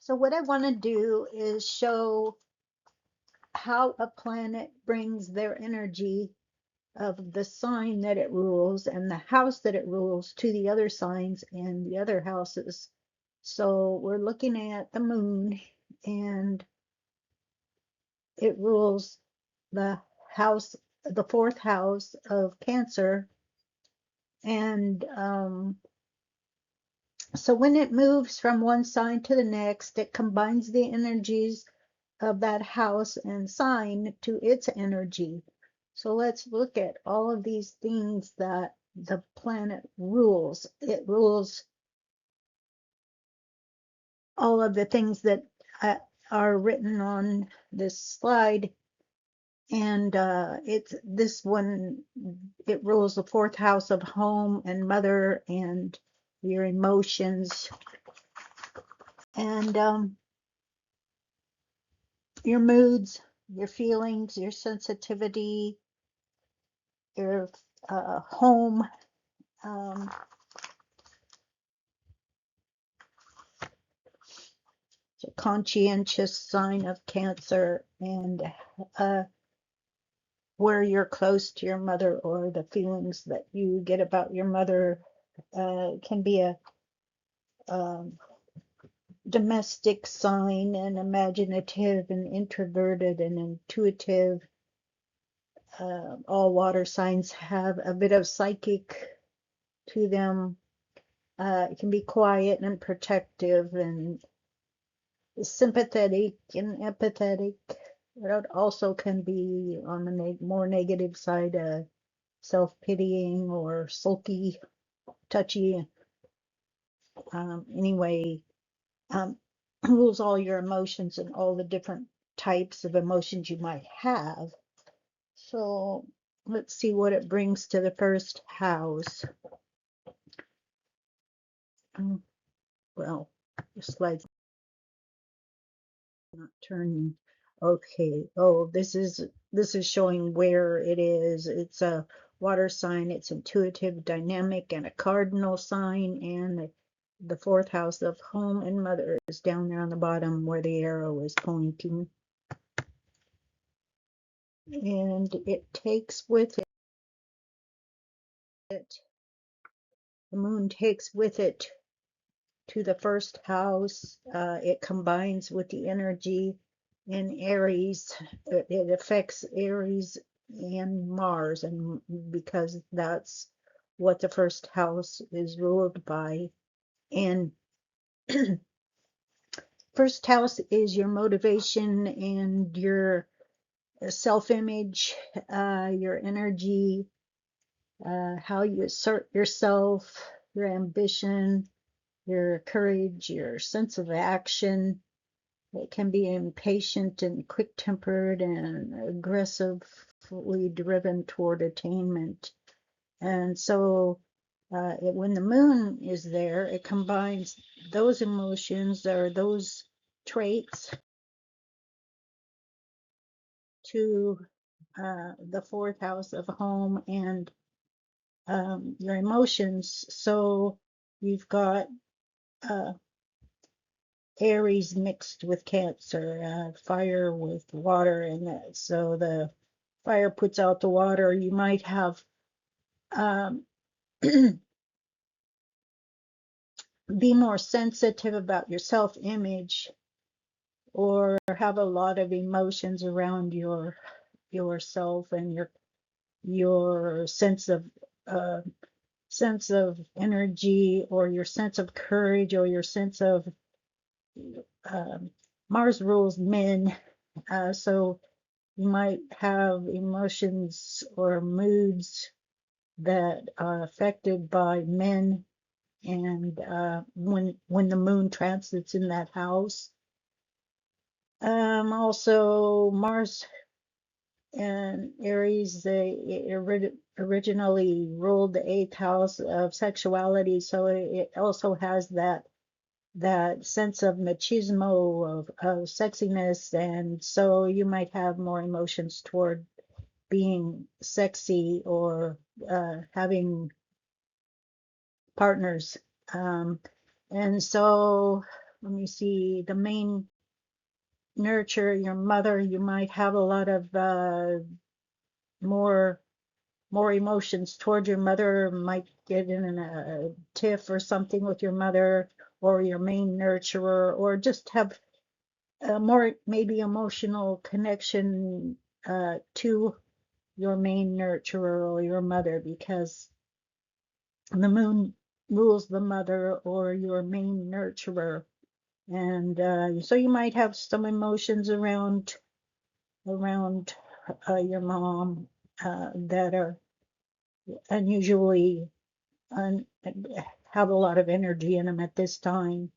So what I want to do is show how a planet brings their energy of the sign that it rules and the house that it rules to the other signs and the other houses. So we're looking at the moon, and it rules the house, the fourth house of Cancer. And so when it moves from one sign to the next, it combines the energies of that house and sign to its energy. So let's look at all of these things that the planet rules. It rules all of the things that are written on this slide. And it's this one, it rules the fourth house of home and mother and your emotions and your moods, your feelings, your sensitivity, your home. Um, it's a conscientious sign of Cancer, and where you're close to your mother or the feelings that you get about your mother can be a um, domestic sign, and imaginative and introverted and intuitive. All water signs have a bit of psychic to them. It can be quiet and protective and sympathetic and empathetic. It also can be on the more negative side, self-pitying or sulky, touchy. Anyway, rules all your emotions and all the different types of emotions you might have. So let's see what it brings to the first house. Well, the slide's not turning. Okay. Oh, this is showing where it is. It's a water sign. It's intuitive, dynamic, and a cardinal sign. And the fourth house of home and mother is down there on the bottom where the arrow is pointing. And it takes with it, the moon takes with it to the first house. It combines with the energy in Aries. It affects Aries and Mars, and because that's what the first house is ruled by. And first house is your motivation and your self-image, your energy, how you assert yourself, your ambition, your courage, your sense of action. It can be impatient and quick-tempered and aggressively driven toward attainment. And so when the moon is there, it combines those emotions or those traits to the fourth house of home and your emotions. So you've got Aries mixed with Cancer, fire with water, and so the fire puts out the water. You might have be more sensitive about your self-image, or have a lot of emotions around yourself and your sense of energy, or your sense of courage, or your sense of Mars rules men, so you might have emotions or moods that are affected by men, and when the moon transits in that house. Also, Mars and Aries, they originally ruled the eighth house of sexuality, so it also has that sense of machismo, of sexiness, and so you might have more emotions toward being sexy or having partners. And so let me see, the main nurture, your mother, you might have a lot of more emotions toward your mother, might get in a tiff or something with your mother or your main nurturer, or just have a more maybe emotional connection to your main nurturer or your mother, because the moon rules the mother or your main nurturer. And so you might have some emotions around your mom that are unusually have a lot of energy in them at this time,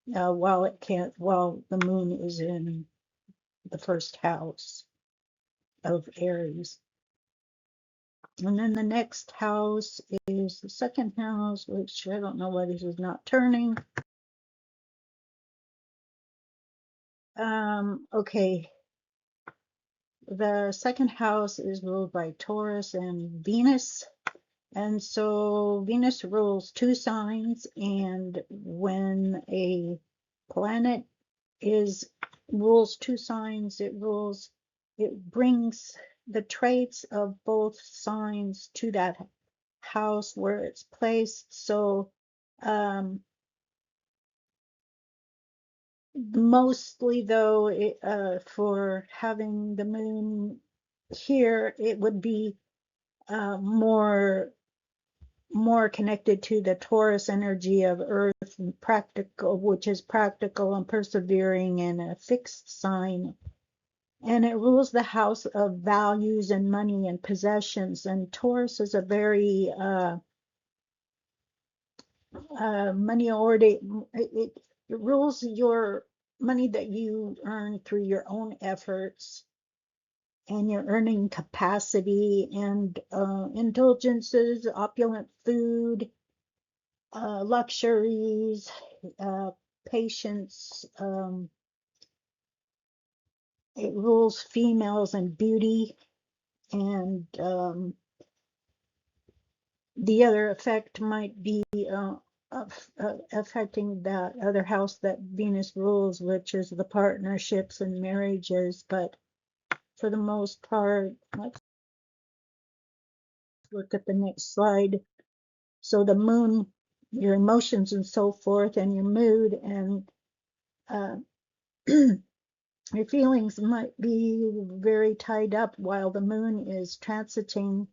while the moon is in the first house of Aries. And then the next house is the second house, which I don't know why this is not turning. Okay, the second house is ruled by Taurus and Venus. And so Venus rules two signs, and when a planet rules two signs, it brings the traits of both signs to that house where it's placed. So mostly though, for having the moon here, it would be more connected to the Taurus energy of Earth, and practical, which is practical and persevering and a fixed sign. And it rules the house of values and money and possessions. And Taurus is a very money oriented. It rules your money that you earn through your own efforts and your earning capacity, and indulgences, opulent food, luxuries, patience. It rules females and beauty, and the other effect might be affecting that other house that Venus rules, which is the partnerships and marriages. But for the most part, let's look at the next slide. So the moon, your emotions and so forth, and your mood, and uh, your feelings might be very tied up while the moon is transiting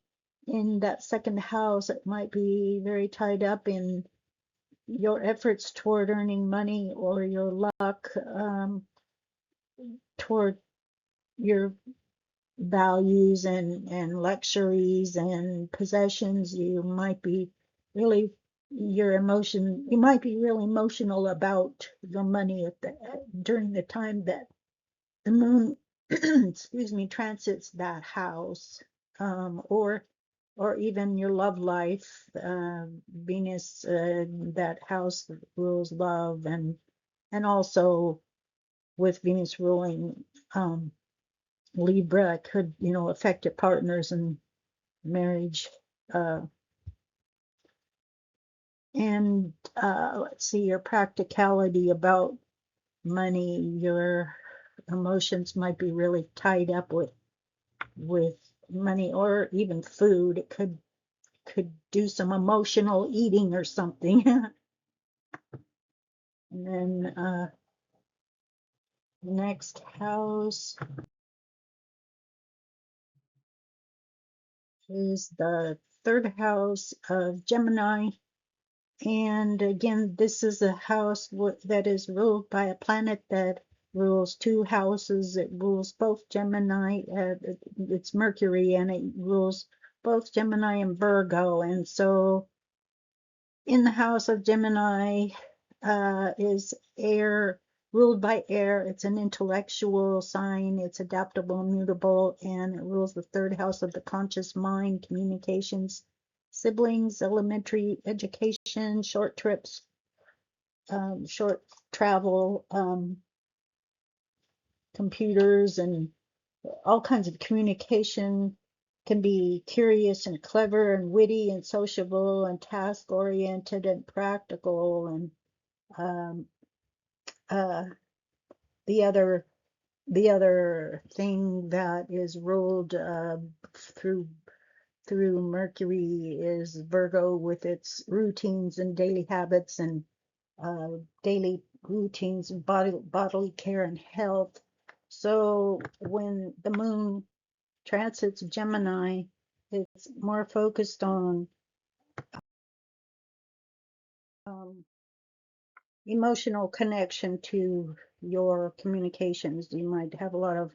in that second house. It might be very tied up in your efforts toward earning money, or your luck toward your values and luxuries and possessions. You might be really you might be really emotional about your money during the time that the moon excuse me, transits that house, or even your love life. Venus, that house rules love, and also with Venus ruling Libra, could affect your partners and marriage. Uh, and let's see, your practicality about money, your emotions might be really tied up with money, or even food. It could do some emotional eating or something. And then next house is the third house of Gemini. And again, this is a house that is ruled by a planet that rules two houses. It rules both Gemini, it's Mercury, and it rules both Gemini and Virgo. And so in the house of Gemini is air, ruled by air. It's an intellectual sign. It's adaptable, immutable, and it rules the third house of the conscious mind, communications, siblings, elementary education, short trips, short travel, computers, and all kinds of communication. Can be curious and clever and witty and sociable and task oriented and practical, and Um, uh, the other the other thing that is ruled through Mercury is Virgo with its routines and daily habits and daily routines, bodily care and health. So when the moon transits Gemini, it's more focused on um, emotional connection to your communications. You might have a lot of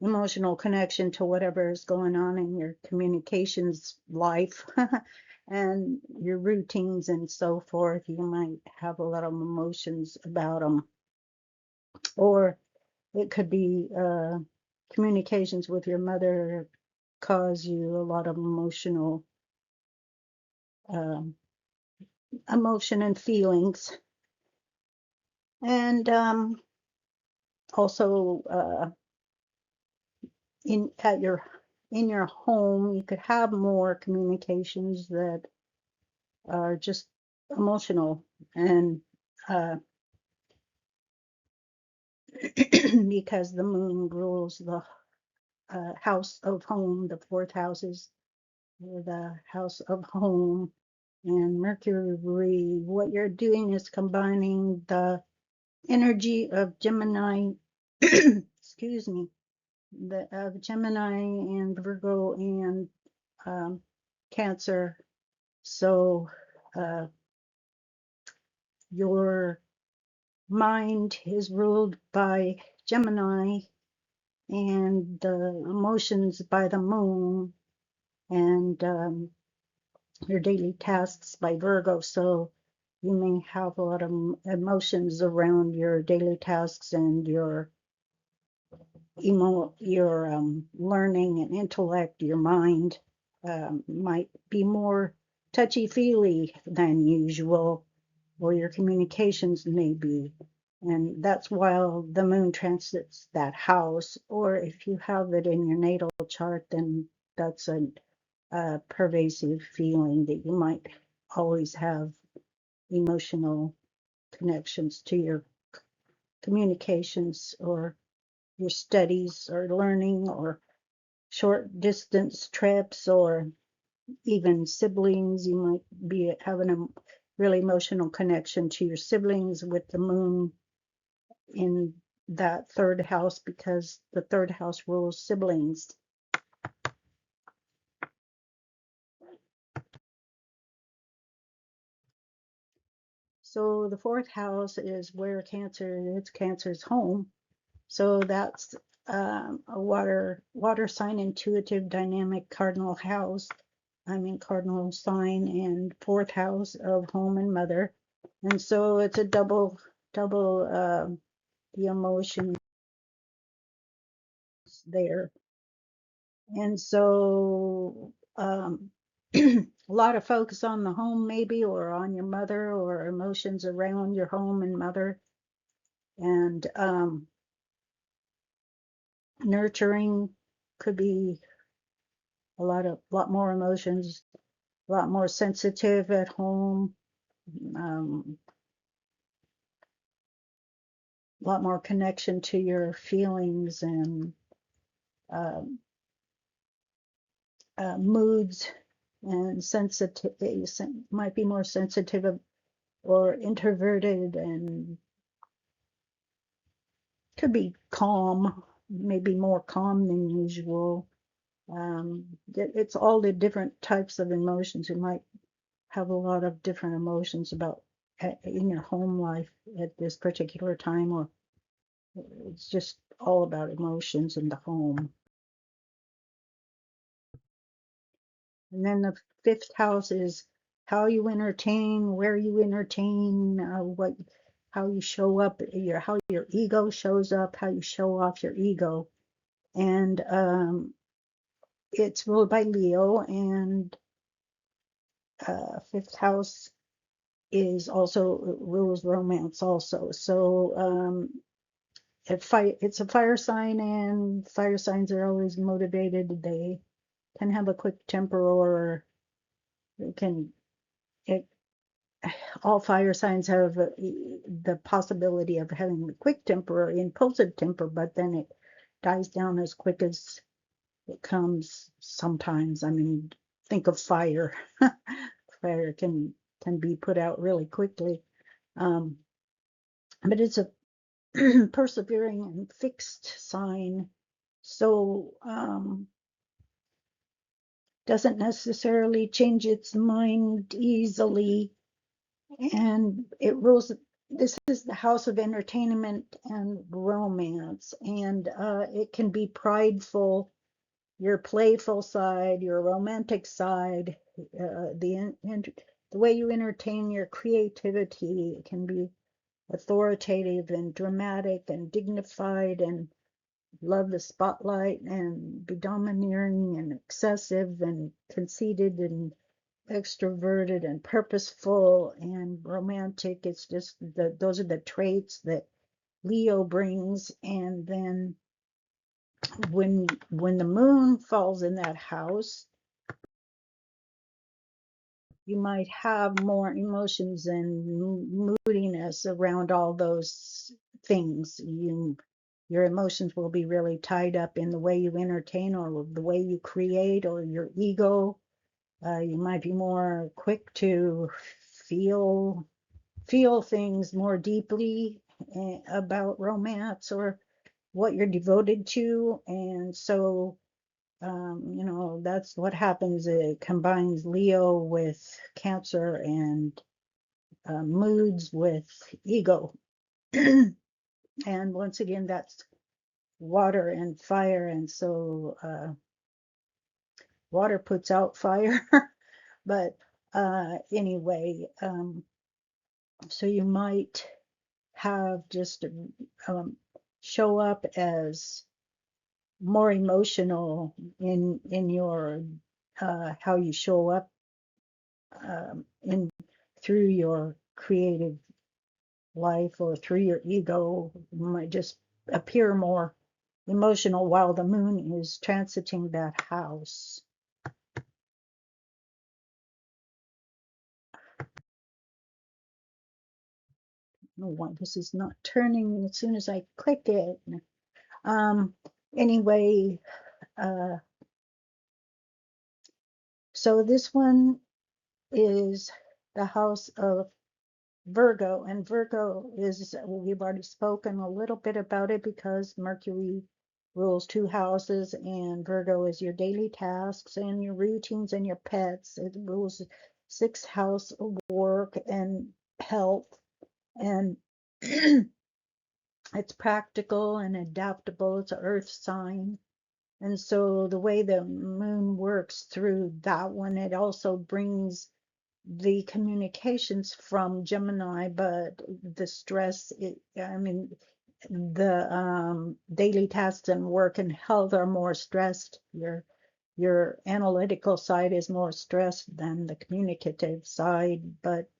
emotional connection to whatever is going on in your communications life and your routines and so forth. You might have a lot of emotions about them, or it could be communications with your mother cause you a lot of um, emotion and feelings. And also in at your in your home, you could have more communications that are just emotional and uh, because the moon rules the house of home, the fourth house is the house of home, and Mercury, what you're doing is combining the energy of Gemini, excuse me, the of Gemini and Virgo and um, Cancer. So uh, your mind is ruled by Gemini and the emotions by the moon and your daily tasks by Virgo. So you may have a lot of emotions around your daily tasks and your learning and intellect. Your mind might be more touchy-feely than usual, or your communications may be. And that's while the moon transits that house, or if you have it in your natal chart, then that's a pervasive feeling that you might always have emotional connections to your communications or your studies or learning or short distance trips or even siblings. You might be having a really emotional connection to your siblings with the moon in that third house because the third house rules siblings. So the fourth house is where it's Cancer's home. So that's a water sign, intuitive, dynamic cardinal house. I'm in cardinal sign and fourth house of home and mother, and so it's a double the emotions there, and so a lot of focus on the home maybe, or on your mother, or emotions around your home and mother, and nurturing could be a lot more emotions, a lot more sensitive at home, um, a lot more connection to your feelings and um, moods, and sensitive, might be more sensitive or introverted, and could be calm, maybe more calm than usual. It's all the different types of emotions. You might have a lot of different emotions about in your home life at this particular time, or it's just all about emotions in the home. And then the fifth house is how you entertain, where you entertain, how you show up, how your ego shows up, how you show off your ego. And it's ruled by Leo, and fifth house is also rules romance also. So it's a fire sign, and fire signs are always motivated. They can have a quick temper, or it can it all fire signs have the possibility of having a quick temper or impulsive temper, but then it dies down as quick as it comes sometimes. I mean, think of fire. Fire can be put out really quickly. Um, but it's a persevering and fixed sign. So doesn't necessarily change its mind easily. And it rules. This is the house of entertainment and romance, and it can be prideful, your playful side, your romantic side, the way you entertain your creativity. It can be authoritative and dramatic and dignified and love the spotlight and be domineering and excessive and conceited and extroverted and purposeful and romantic. It's just those are the traits that Leo brings. And then when the moon falls in that house, you might have more emotions and moodiness around all those things. Your emotions will be really tied up in the way you entertain or the way you create or your ego. You might be more quick to feel things more deeply about romance or what you're devoted to. And so, that's what happens. It combines Leo with Cancer and moods with ego. And once again, that's water and fire. And so water puts out fire. But anyway, so you might have just show up as more emotional in your how you show up in through your creative life or through your ego. You might just appear more emotional while the moon is transiting that house. No one, this is not turning as soon as I click it. Um, anyway, so this one is the house of Virgo, and Virgo is, we've already spoken a little bit about it because Mercury rules two houses, and Virgo is your daily tasks and your routines and your pets. It rules sixth house of work and health, and it's practical and adaptable. It's an earth sign. And so the way the moon works through that one, it also brings the communications from Gemini, but the stress, the daily tasks and work and health are more stressed. Your analytical side is more stressed than the communicative side, but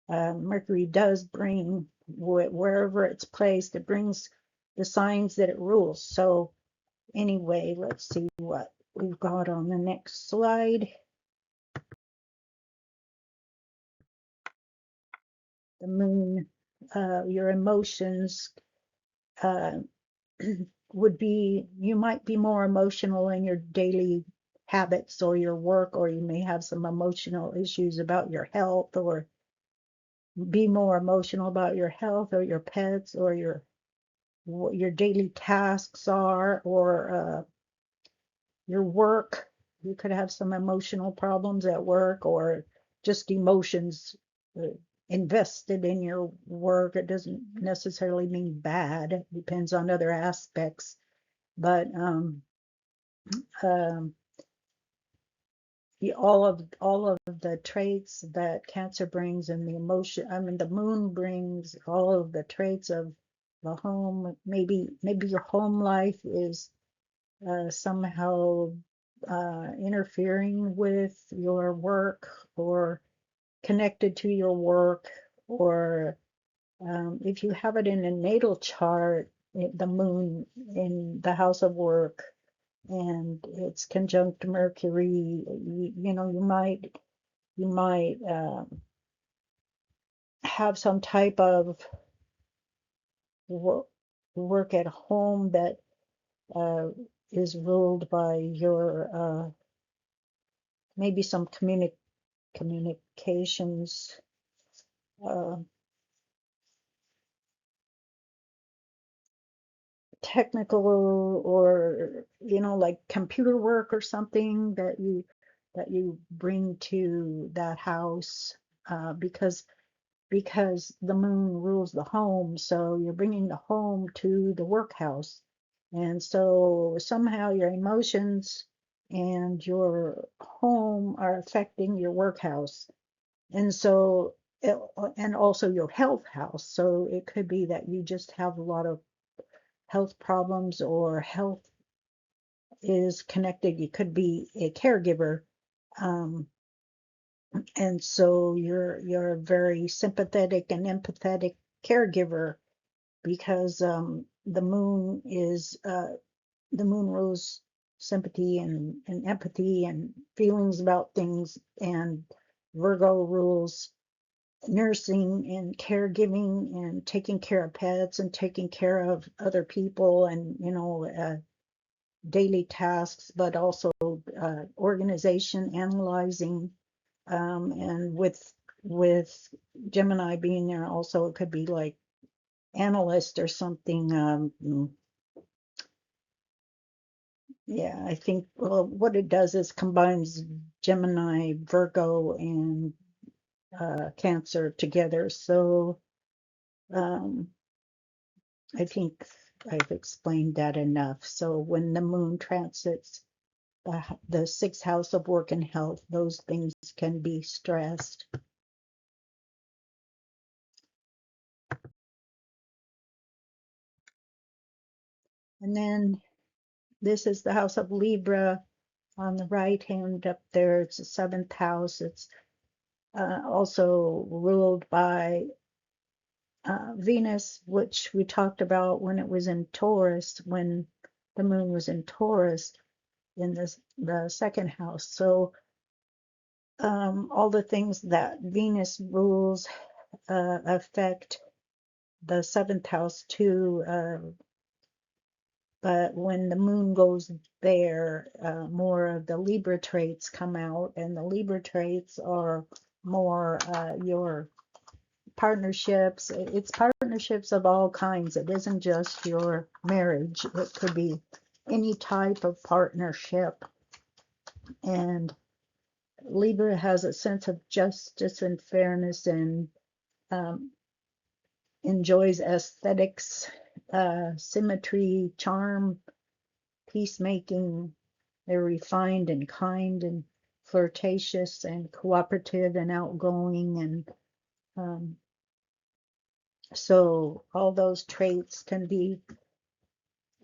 Mercury does bring, wherever it's placed, it brings the signs that it rules. So anyway, let's see what we've got on the next slide. The moon, your emotions uh, would be, you might be more emotional in your daily habits or your work, or you may have some emotional issues about your health, or be more emotional about your health or your pets or what your daily tasks are, or your work. You could have some emotional problems at work, or just emotions uh, invested in your work. It doesn't necessarily mean bad. It depends on other aspects. But um, all of the traits that Cancer brings, and the emotion, I mean, the moon brings all of the traits of the home. Maybe your home life is somehow interfering with your work, or connected to your work, or if you have it in a natal chart, the moon in the house of work, and it's conjunct Mercury, you might have some type of work at home that uh, is ruled by your maybe some communications, uh, technical, or like computer work or something that you bring to that house, because the moon rules the home, so you're bringing the home to the workhouse. And so somehow your emotions and your home are affecting your workhouse. And so, and also your health house. So it could be that you just have a lot of health problems, or health is connected. You could be a caregiver. Um, and so you're a very sympathetic and empathetic caregiver, because the moon rules sympathy and empathy and feelings about things, and Virgo rules nursing and caregiving and taking care of pets and taking care of other people, and daily tasks, but also organization, analyzing, and with Gemini being there also, it could be like analyst or something. Yeah, I think, well, what it does is combines Gemini, Virgo, and Cancer together. So um, I think I've explained that enough. So when the moon transits the sixth house of work and health, those things can be stressed. And then this is the house of Libra on the right hand up there. It's the seventh house. It's also ruled by Venus, which we talked about when it was in Taurus, when the moon was in Taurus in the second house. So all the things that Venus rules affect the seventh house too. But when the moon goes there, more of the Libra traits come out, and the Libra traits are more your partnerships. It's partnerships of all kinds. It isn't just your marriage. It could be any type of partnership. And Libra has a sense of justice and fairness, and um, enjoys aesthetics, symmetry, charm, peacemaking. They're refined and kind and flirtatious and cooperative and outgoing. And um, so all those traits can be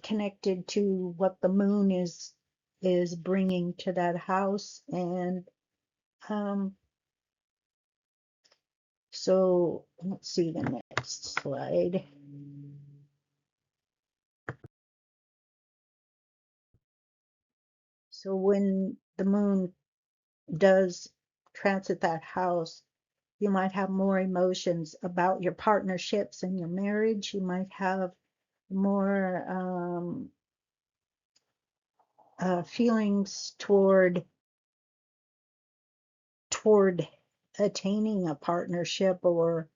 connected to what the moon is bringing to that house. And um, so let's see the next slide. So when the moon does transit that house, you might have more emotions about your partnerships and your marriage. You might have more feelings toward attaining a partnership, or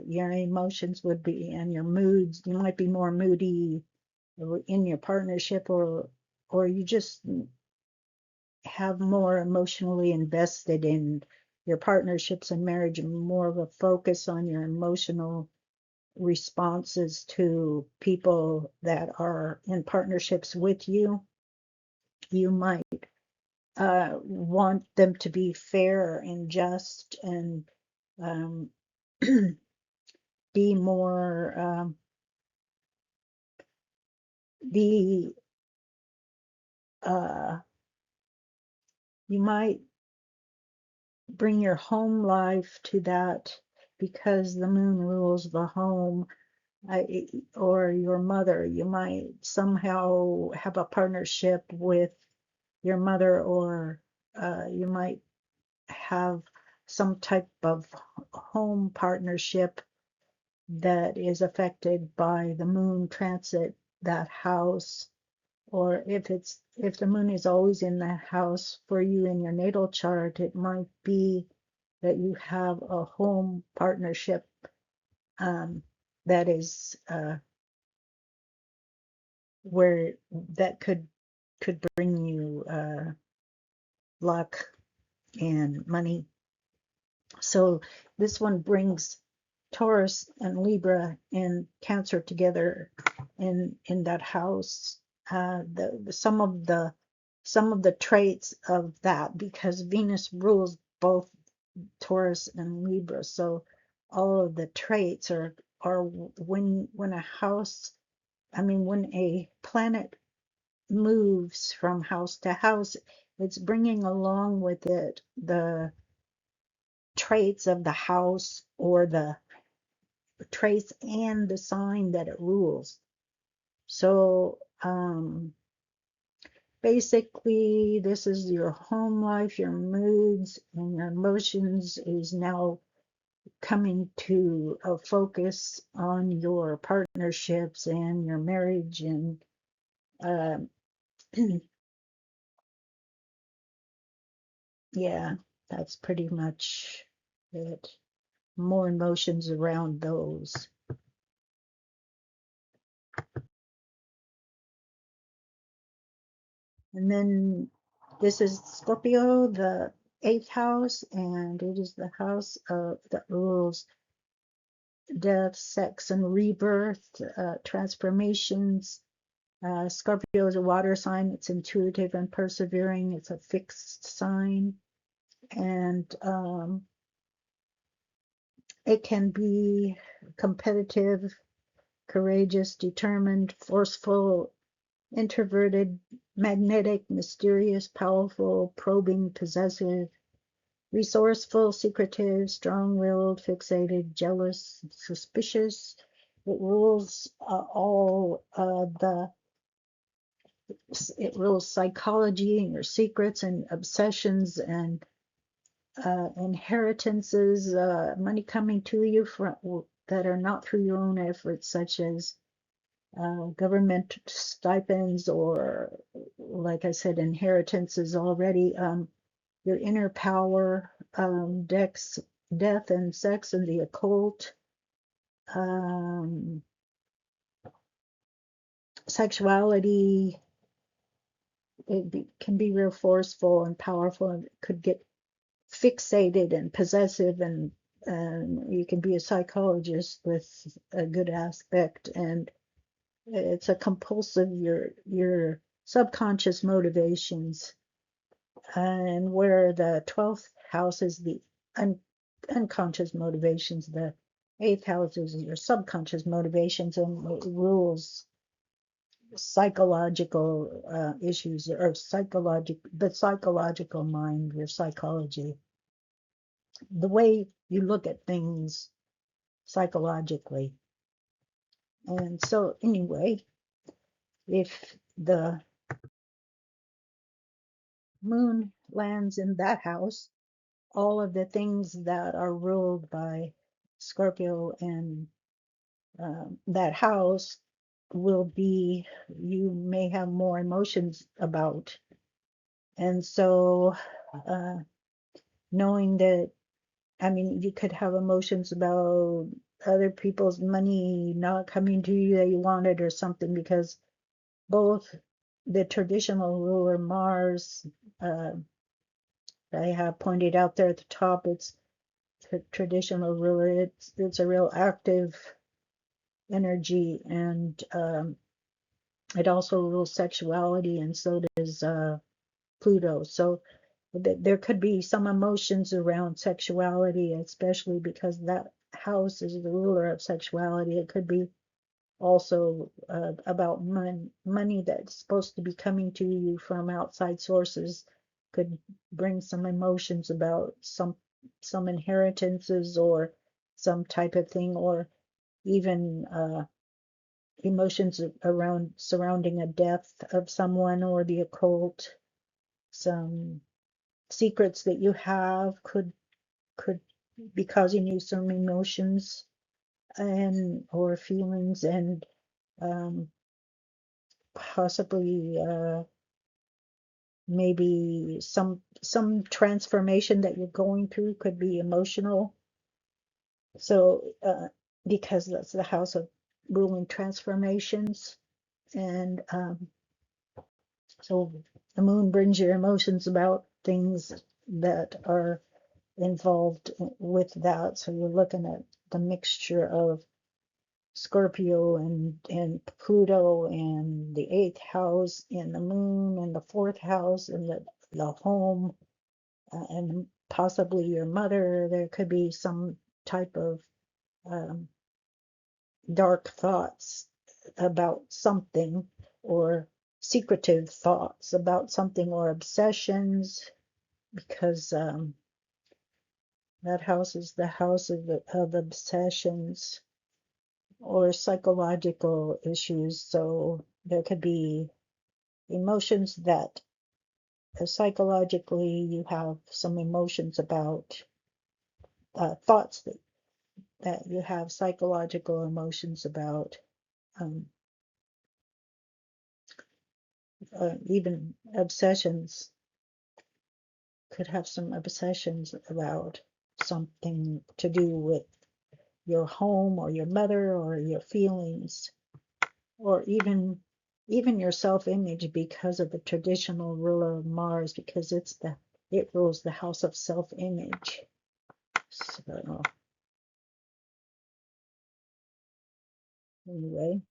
your emotions would be, and your moods. You might be more moody in your partnership, or you just have more emotionally invested in your partnerships and marriage, and more of a focus on your emotional responses to people that are in partnerships with you. You might want them to be fair and just, and um, be more, be, uh, you might bring your home life to that, because the moon rules the home. Or your mother, you might somehow have a partnership with your mother, or you might have some type of home partnership that is affected by the moon transit that house, or if the moon is always in that house for you in your natal chart, it might be that you have a home partnership that is where that could bring you luck and money. So this one brings Taurus and Libra and Cancer together in that house. Some of the traits of that, because Venus rules both Taurus and Libra. So all of the traits are when a house, I mean, when a planet moves from house to house, it's bringing along with it the traits of the house, or the traits and the sign that it rules. So basically, this is your home life, your moods, and your emotions is now coming to a focus on your partnerships and your marriage, and uh, yeah, that's pretty much it. More emotions around those. And then this is Scorpio, the eighth house, and it is the house that rules death, sex, and rebirth, transformations. Scorpio is a water sign. It's intuitive and persevering. It's a fixed sign, and it can be competitive, courageous, determined, forceful, introverted, magnetic, mysterious, powerful, probing, possessive, resourceful, secretive, strong-willed, fixated, jealous, suspicious. It rules it rules psychology and your secrets and obsessions and inheritances, money coming to you that are not through your own efforts, such as government stipends, or, like I said, inheritances already. Your inner power, death and sex and the occult, um, sexuality. Can be real forceful and powerful, and it could get fixated and possessive, and you can be a psychologist with a good aspect, and it's a compulsive, your subconscious motivations, and where the 12th house is the unconscious motivations, the eighth house is your subconscious motivations, and it rules psychological issues, or the psychological mind, your psychology, the way you look at things psychologically. And so anyway, if the moon lands in that house, all of the things that are ruled by Scorpio and that house will be, you may have more emotions about. And so uh, knowing that, I mean, you could have emotions about other people's money not coming to you that you wanted or something, because both the traditional ruler Mars, uh, I have pointed out there at the top, it's traditional ruler. It's a real active energy, and it also rules sexuality, and so does Pluto. So there could be some emotions around sexuality, especially because that house is the ruler of sexuality. It could be also about money that's supposed to be coming to you from outside sources, could bring some emotions about some inheritances or some type of thing, or even emotions around surrounding a death of someone, or the occult. Some secrets that you have could be causing you some emotions and or feelings, and um, possibly maybe some transformation that you're going through could be emotional. So because that's the house of ruling transformations, and so the moon brings your emotions about things that are involved with that. So you're looking at the mixture of Scorpio and Pluto and the eighth house and the moon and the fourth house and the home, and possibly your mother. There could be some type of um, dark thoughts about something, or secretive thoughts about something, or obsessions, because that house is the house of obsessions or psychological issues. So there could be emotions that psychologically you have some emotions about, thoughts that you have psychological emotions about, um, even obsessions. Could have some obsessions about something to do with your home or your mother or your feelings, or even your self-image, because of the traditional ruler of Mars, because it rules the house of self-image. So anyway,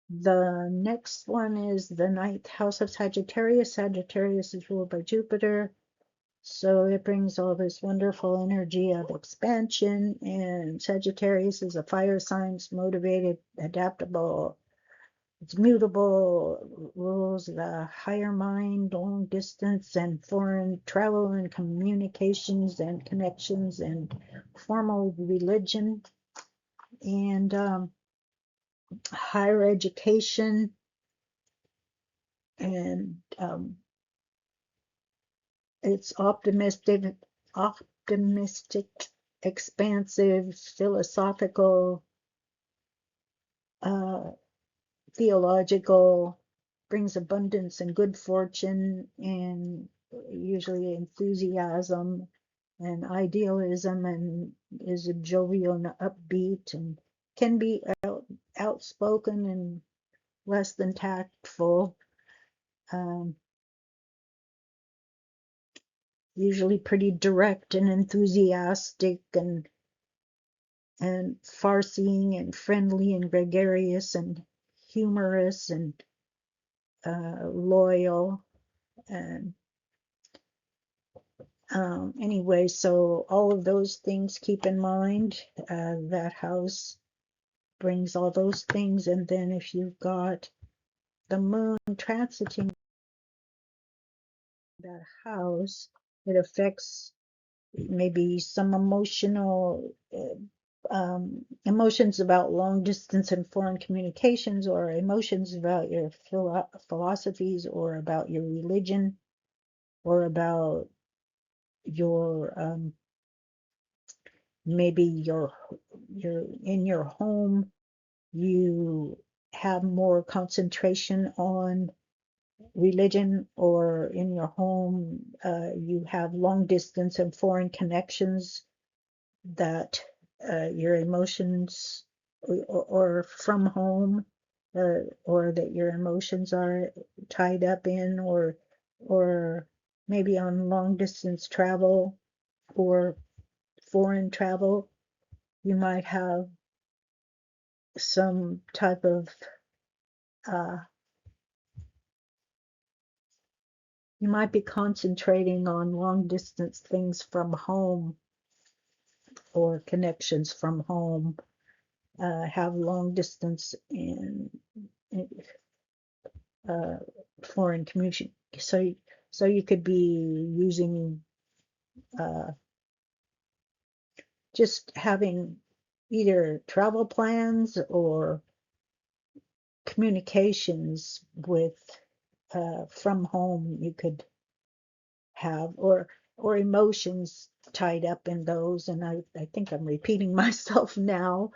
the next one is the ninth house of Sagittarius. Sagittarius is ruled by Jupiter. So it brings all this wonderful energy of expansion, and Sagittarius is a fire sign. It's motivated, adaptable, it's mutable, rules the higher mind, long distance and foreign travel and communications and connections and formal religion, and higher education, and it's optimistic, expansive, philosophical, uh, theological, brings abundance and good fortune, and usually enthusiasm and idealism, and is a jovial and upbeat, and can be outspoken and less than tactful. Um, Usually pretty direct and enthusiastic, and far-seeing and friendly and gregarious and humorous and loyal. And anyway, so all of those things, keep in mind. That house brings all those things. And then if you've got the moon transiting that house, it affects maybe some emotions about long distance and foreign communications, or emotions about your philosophies, or about your religion, or about your maybe you're in your home, you have more concentration on religion, or in your home you have long distance and foreign connections, that your emotions, or from home, or that your emotions are tied up in, or maybe on long distance travel or foreign travel, you might have some type of uh, you might be concentrating on long distance things from home, or connections from home, have long distance in uh, foreign community. So you could be using uh, just having either travel plans or communications with from home, you could have, or emotions tied up in those, and I think I'm repeating myself now,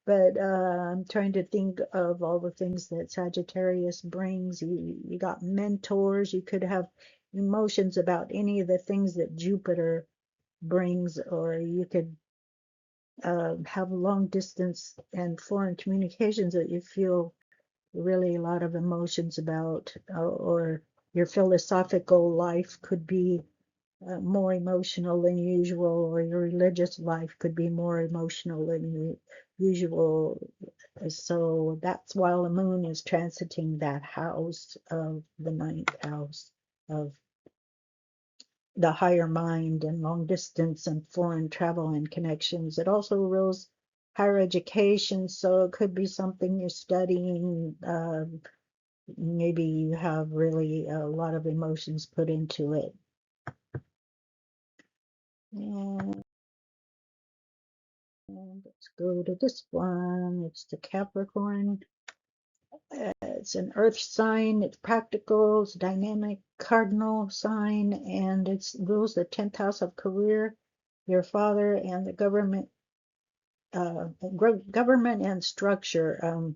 but I'm trying to think of all the things that Sagittarius brings. You got mentors, you could have emotions about any of the things that Jupiter brings, or you could have long distance and foreign communications that you feel really a lot of emotions about, or your philosophical life could be more emotional than usual, or your religious life could be more emotional than usual. So that's while the moon is transiting that house of the ninth house of the higher mind and long distance and foreign travel and connections. It also rules higher education, so it could be something you're studying. Maybe you have really a lot of emotions put into it. And let's go to this one. It's the Capricorn. It's an earth sign. It's practical. It's dynamic cardinal sign, and it rules the 10th house of career, your father, and the government. Government and structure.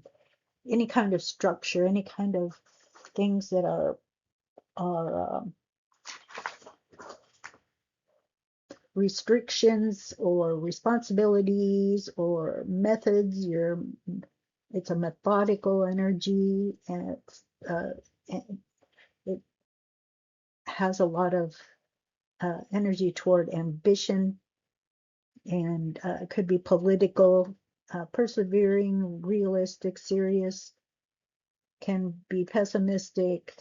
Any kind of structure, any kind of things that are restrictions or responsibilities or methods. It's a methodical energy, and it has a lot of energy toward ambition, and it could be political, persevering, realistic, serious, can be pessimistic,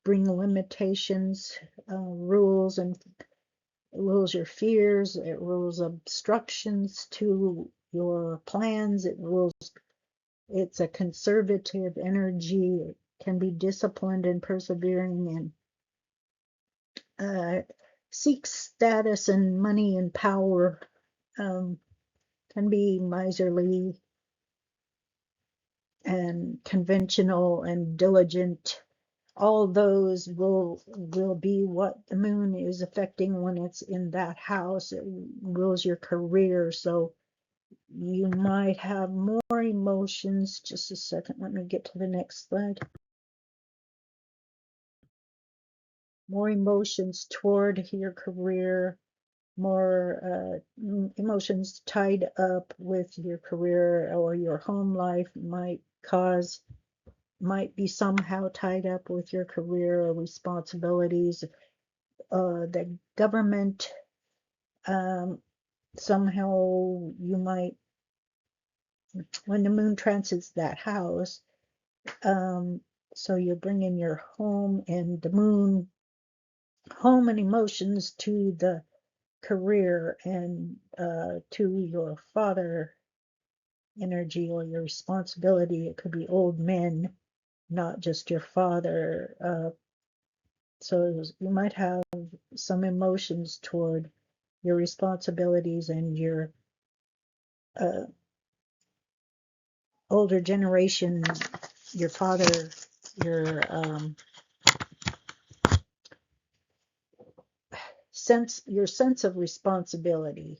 bring limitations, rules, and it rules your fears, it rules obstructions to your plans, it's a conservative energy, it can be disciplined and persevering, and seeks status and money and power, can be miserly and conventional and diligent. All those will be what the moon is affecting when it's in that house. It rules your career, so you might have more emotions. Just a second, let me get to the next slide. More emotions toward your career, more emotions tied up with your career, or your home life might be somehow tied up with your career or responsibilities. The government, somehow you might, when the moon transits that house, so you're bringing your home and the moon, home and emotions to the career, and to your father energy or your responsibility. It could be old men, not just your father. So you might have some emotions toward your responsibilities and your uh, older generation, your father, your sense of responsibility,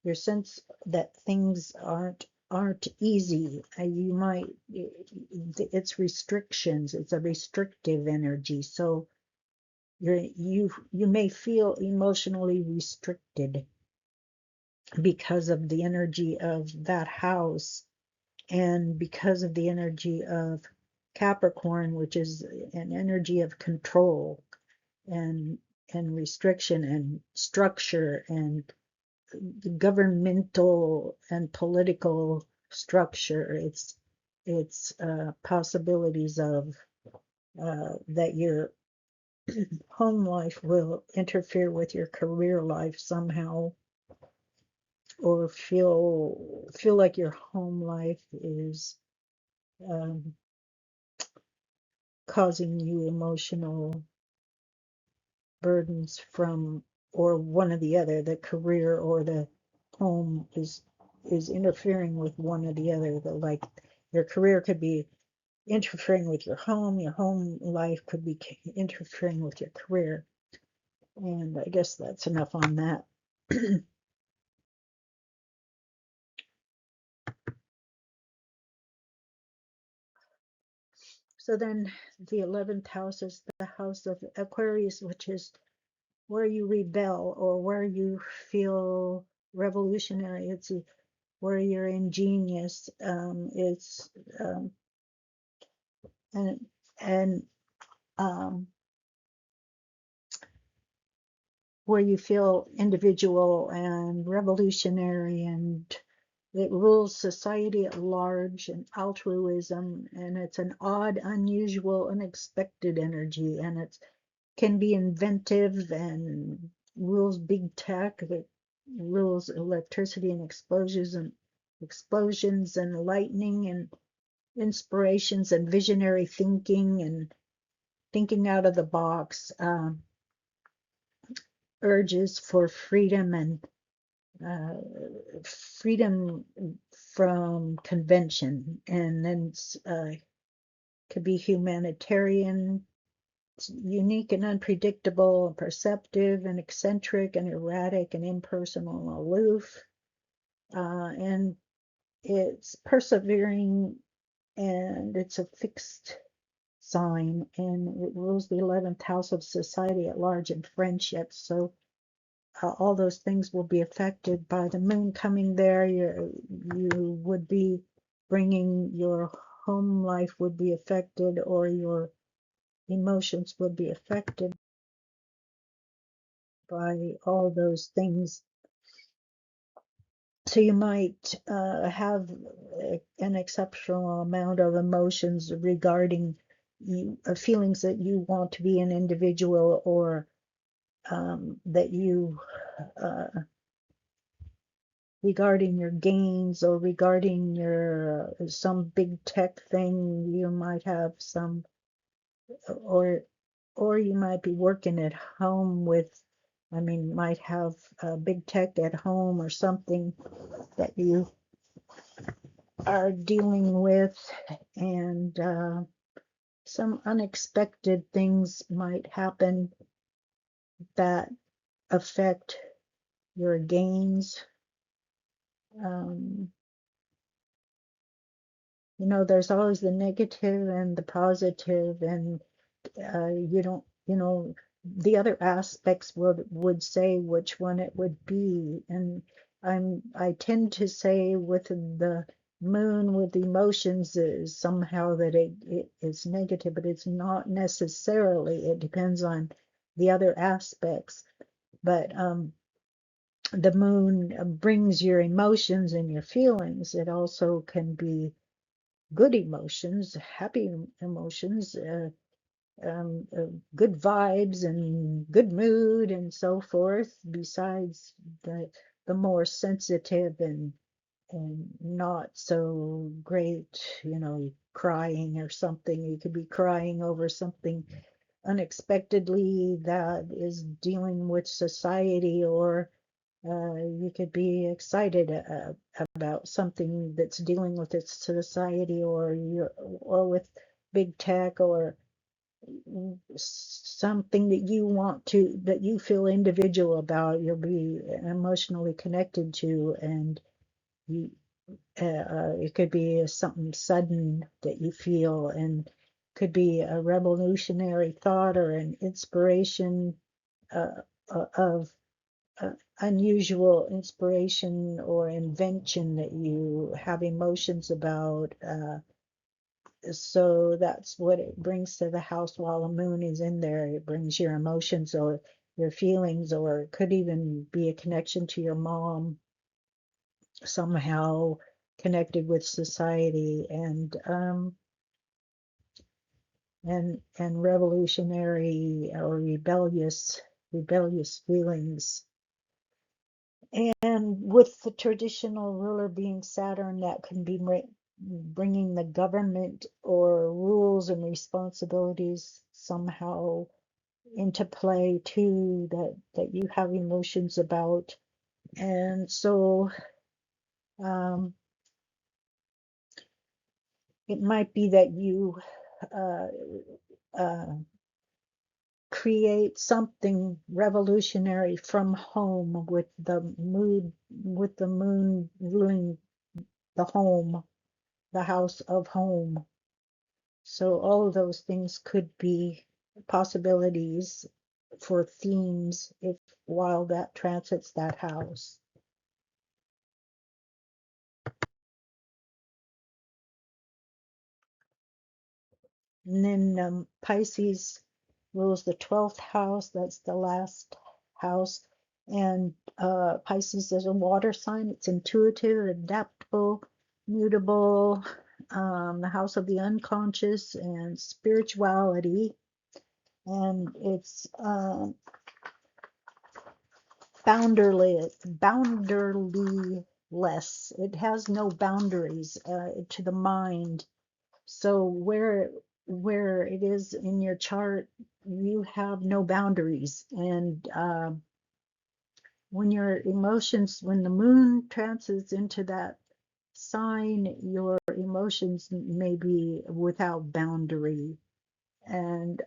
your sense that things aren't easy. You might, it's restrictions. It's a restrictive energy. So you may feel emotionally restricted because of the energy of that house, and because of the energy of Capricorn, which is an energy of control and restriction and structure and governmental and political structure. It's possibilities of that your home life will interfere with your career life somehow, or feel like your home life is um, causing you emotional burdens from, or one or the other, the career or the home is interfering with one or the other. Like your career could be interfering with your home life could be interfering with your career. And I guess that's enough on that. So then the 11th house is the house of Aquarius, which is where you rebel or where you feel revolutionary. It's where you're ingenious. It's and and um, where you feel individual and revolutionary, and it rules society at large and altruism, and it's an odd, unusual, unexpected energy, and it can be inventive and rules big tech. It rules electricity and explosions and lightning and inspirations and visionary thinking and thinking out of the box, urges for freedom and uh, freedom from convention, and then could be humanitarian. It's unique and unpredictable, and perceptive and eccentric and erratic and impersonal and aloof. And it's persevering, and it's a fixed sign, and it rules the 11th house of society at large and friendships. So all those things will be affected by the moon coming there. You would be bringing your home life would be affected, or your emotions would be affected by all those things. So you might have an exceptional amount of emotions regarding feelings that you want to be an individual, or that you uh, regarding your gains, or regarding your some big tech thing. You might have some, or you might be working at home with, I mean, might have big tech at home or something that you are dealing with, and some unexpected things might happen that affect your gains. Um, there's always the negative and the positive, and you don't, the other aspects would say which one it would be. And I tend to say with the moon with emotions is somehow that it is negative, but it's not necessarily. It depends on the other aspects. But the moon brings your emotions and your feelings. It also can be good emotions, happy emotions, good vibes and good mood and so forth, besides the more sensitive and not so great, crying or something. You could be crying over something unexpectedly that is dealing with society, or you could be excited about something that's dealing with its society, or with big tech, or something that you feel individual about. You'll be emotionally connected to, and you it could be something sudden that you feel, and could be a revolutionary thought or an inspiration, uh, of unusual inspiration or invention that you have emotions about. So that's what it brings to the house while the moon is in there. It brings your emotions or your feelings, or it could even be a connection to your mom, somehow connected with society, and revolutionary or rebellious feelings. And with the traditional ruler being Saturn, that can be bringing the government or rules and responsibilities somehow into play too, that you have emotions about. And so um, it might be that you uh, uh, create something revolutionary from home with the moon ruling the home, the house of home. So all of those things could be possibilities for themes if while that transits that house. And then Pisces rules the 12th house. That's the last house. And Pisces is a water sign. It's intuitive, adaptable, mutable, the house of the unconscious and spirituality. And it's boundaryless. It has no boundaries to the mind. So where it is in your chart, you have no boundaries. And when your emotions, when the moon transits into that sign, your emotions may be without boundary. And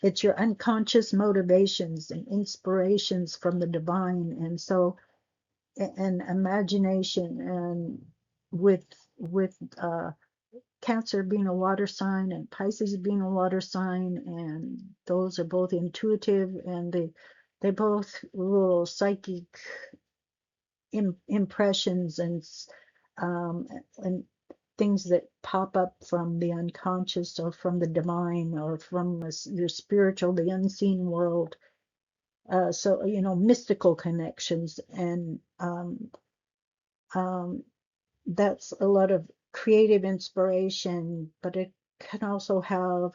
it's your unconscious motivations and inspirations from the divine. And so, and imagination, and with Cancer being a water sign and Pisces being a water sign, and those are both intuitive, and they both rule psychic impressions um, and things that pop up from the unconscious or from the divine or from your spiritual, the unseen world. So mystical connections, and that's a lot of creative inspiration, but it can also have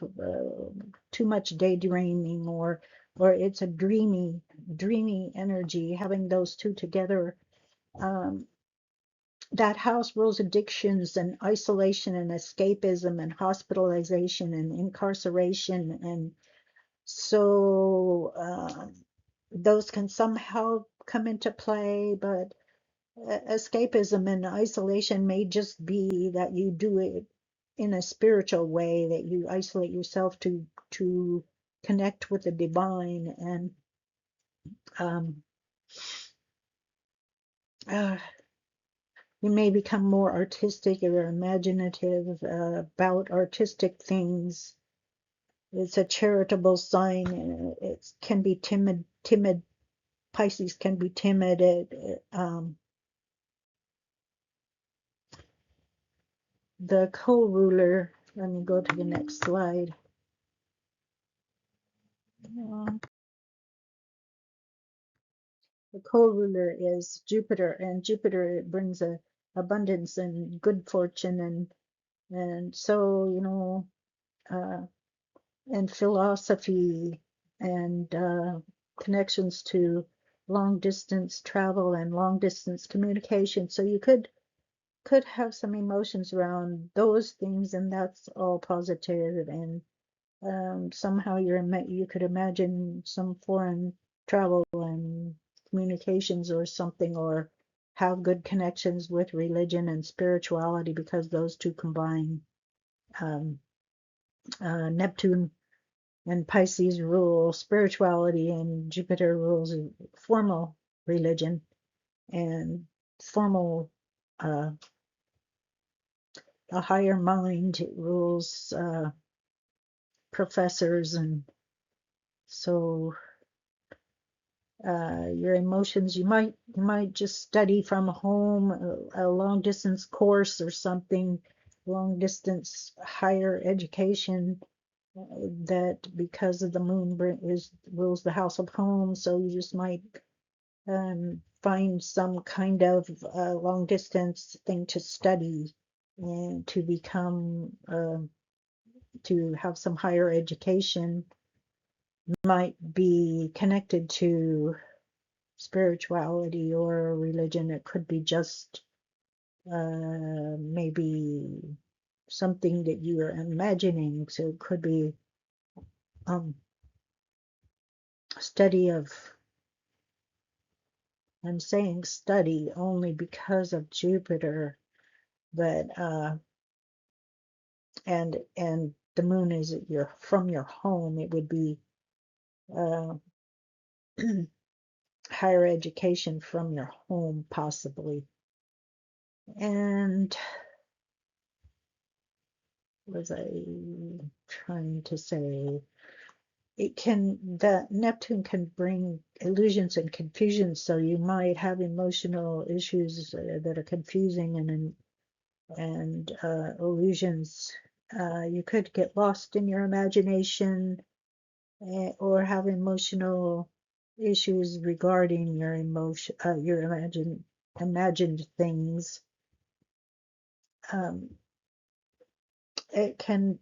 too much daydreaming, or it's a dreamy energy. Having those two together, um, that house rules addictions and isolation and escapism and hospitalization and incarceration, and so those can somehow come into play, but escapism and isolation may just be that you do it in a spiritual way, that you isolate yourself to connect with the divine, and um, uh, you may become more artistic or imaginative about artistic things. It's a charitable sign. It can be timid. Pisces can be timid. The co-ruler, let me go to the next slide. The co-ruler is Jupiter, and Jupiter brings a abundance and good fortune, and so and philosophy, and connections to long distance travel and long distance communication. So you could have some emotions around those things, and that's all positive. And somehow you could imagine some foreign travel and communications or something, or have good connections with religion and spirituality, because those two combine. Um, Neptune and Pisces rule spirituality, and Jupiter rules formal religion and formal, uh, a higher mind. It rules professors, and so your emotions, you might just study from home, a long distance course or something, long distance higher education, that because of the moon rules the house of home, so you just might find some kind of long distance thing to study and to become to have some higher education. Might be connected to spirituality or religion. It could be just maybe something that you are imagining. So it could be um, study of, I'm saying study only because of Jupiter, but and the moon is from your home, it would be uh, higher education from your home, possibly. And was I trying to say? That Neptune can bring illusions and confusion, so you might have emotional issues that are confusing and illusions. You could get lost in your imagination, or have emotional issues regarding your imagined things. Um, it can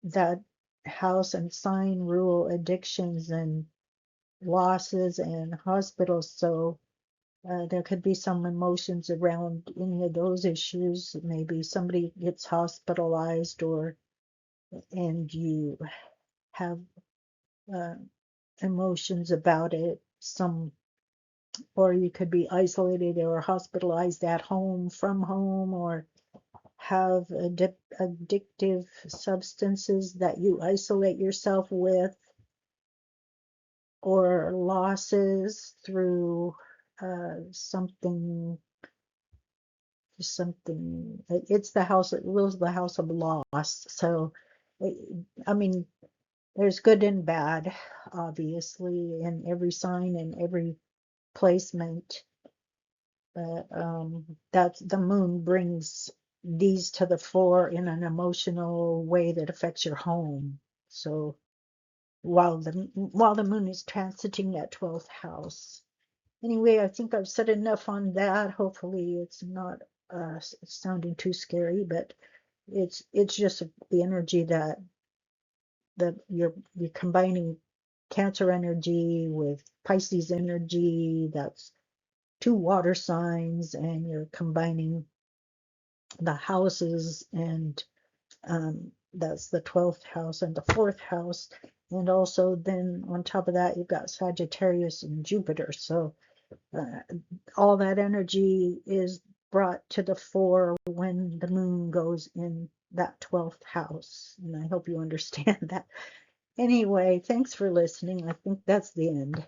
that house and sign rule addictions and losses and hospitals, so there could be some emotions around any of those issues. Maybe somebody gets hospitalized, and you have uh, emotions about it. Or you could be isolated or hospitalized at home, from home, or have addictive substances that you isolate yourself with, or losses through something. It's the house, it rules the house of loss. So I mean, there's good and bad, obviously, in every sign and every placement. But that's the moon brings these to the fore in an emotional way that affects your home. So while the moon is transiting that 12th house. Anyway, I think I've said enough on that. Hopefully it's not sounding too scary, but it's just the energy that you're combining Cancer energy with Pisces energy. That's two water signs, and you're combining the houses, and that's the 12th house and the 4th house. And also then on top of that, you've got Sagittarius and Jupiter. So all that energy is brought to the fore when the moon goes in that 12th house. And I hope you understand that. Anyway, thanks for listening. I think that's the end.